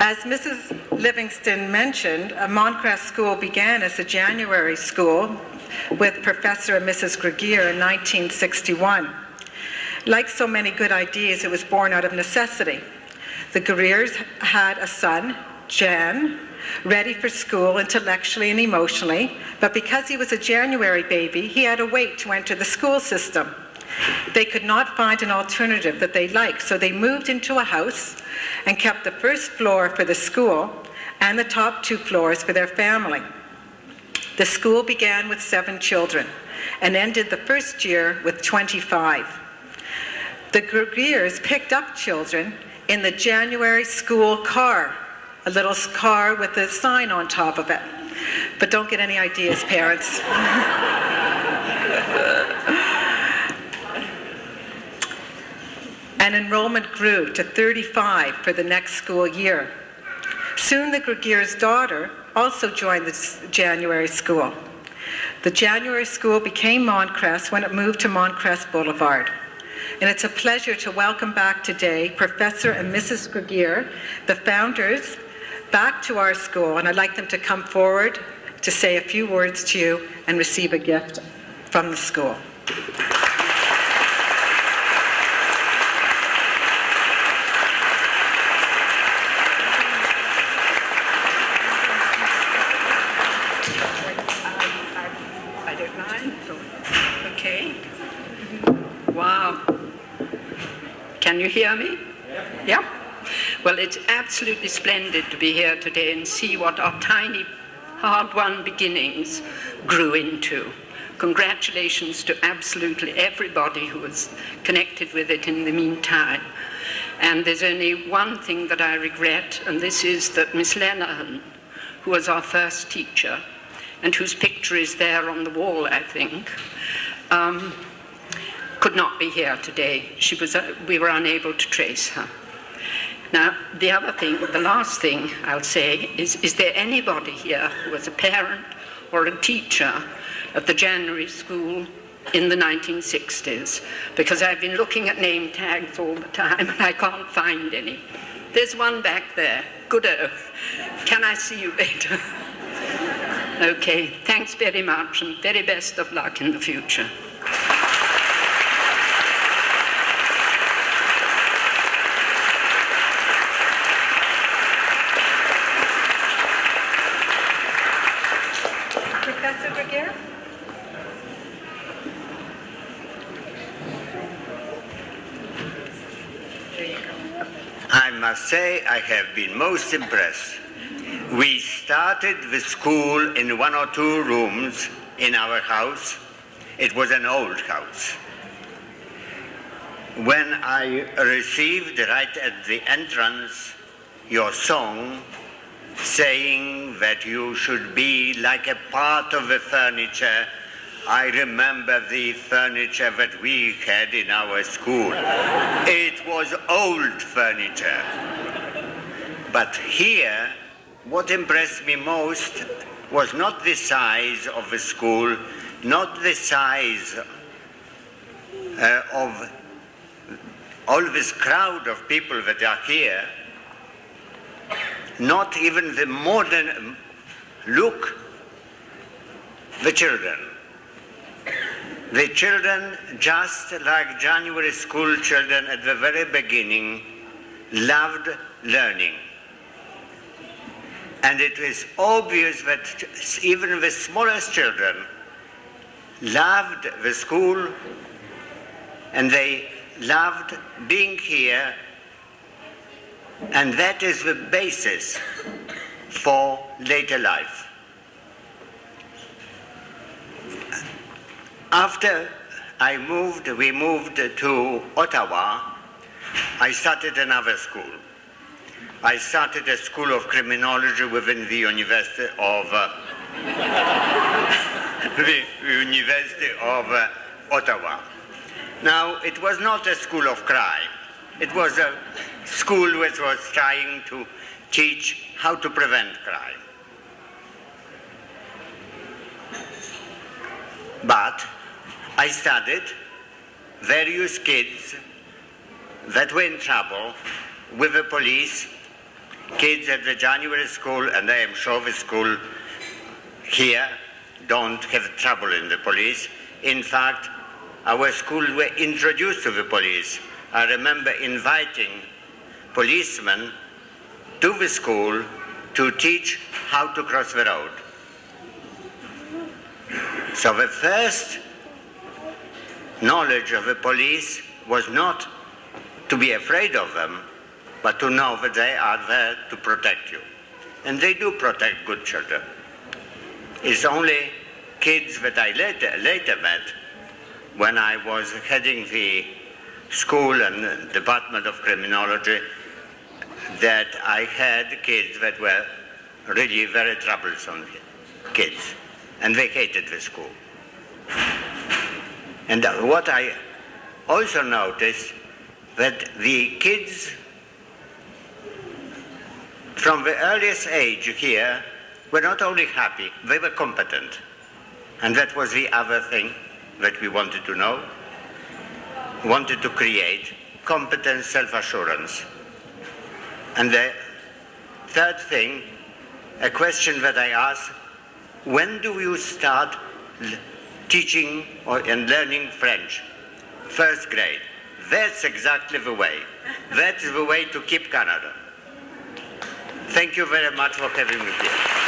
As Mrs. Livingston mentioned, Montcrest School began as a January school with Professor and Mrs. Grygiers in 1961. Like so many good ideas, it was born out of necessity. The Grygiers had a son, Jan, ready for school intellectually and emotionally, but because he was a January baby, he had to wait to enter the school system. They could not find an alternative that they liked, so they moved into a house and kept the first floor for the school and the top 2 floors for their family. The school began with 7 children and ended the first year with 25. The Grygiers picked up children in the January school car, a little car with a sign on top of it. But don't get any ideas, parents. And enrollment grew to 35 for the next school year. Soon the Grygiers' daughter also joined the January school. The January school became Montcrest when it moved to Montcrest Boulevard. And it's a pleasure to welcome back today Professor and Mrs. Grygiers, the founders, back to our school. And I'd like them to come forward to say a few words to you and receive a gift from the school. Can you hear me? Yeah? Well, it's absolutely splendid to be here today and see what our tiny, hard-won beginnings grew into. Congratulations to absolutely everybody who was connected with it in the meantime. And there's only one thing that I regret, and this is that Miss Lenihan, who was our first teacher, and whose picture is there on the wall, I think, could not be here today. We were unable to trace her. Now, the last thing I'll say is there anybody here who was a parent or a teacher at the January school in the 1960s? Because I've been looking at name tags all the time and I can't find any. There's one back there. Good-o. Can I see you later? Okay, thanks very much and very best of luck in the future. Professor Grygiers? There you go. I must say I have been most impressed. We started the school in 1 or 2 rooms in our house. It was an old house. When I received right at the entrance your song saying that you should be like a part of the furniture, I remember the furniture that we had in our school. It was old furniture. But here, what impressed me most was not the size of the school, not the size of all this crowd of people that are here, not even the modern look, the children. The children, just like January school children at the very beginning, loved learning. And it is obvious that even the smallest children loved the school and they loved being here, and that is the basis for later life. After we moved to Ottawa, I started another school. I started a school of criminology within the University of Ottawa. Now, it was not a school of crime. It was a school which was trying to teach how to prevent crime. But I studied various kids that were in trouble with the police kids at the January school, and I am sure the school here don't have trouble in the police. In fact, our schools were introduced to the police. I remember inviting policemen to the school to teach how to cross the road. So the first knowledge of the police was not to be afraid of them, but to know that they are there to protect you. And they do protect good children. It's only kids that I later met when I was heading the school and department of criminology, that I had kids that were really very troublesome kids, and they hated the school. And what I also noticed, that the kids from the earliest age here were not only happy, they were competent. And that was the other thing that we wanted to know, wanted to create, competence, self-assurance. And the third thing, a question that I asked, when do you start teaching and learning French? First grade. That's exactly the way. That's the way to keep Canada. Thank you very much for having me here.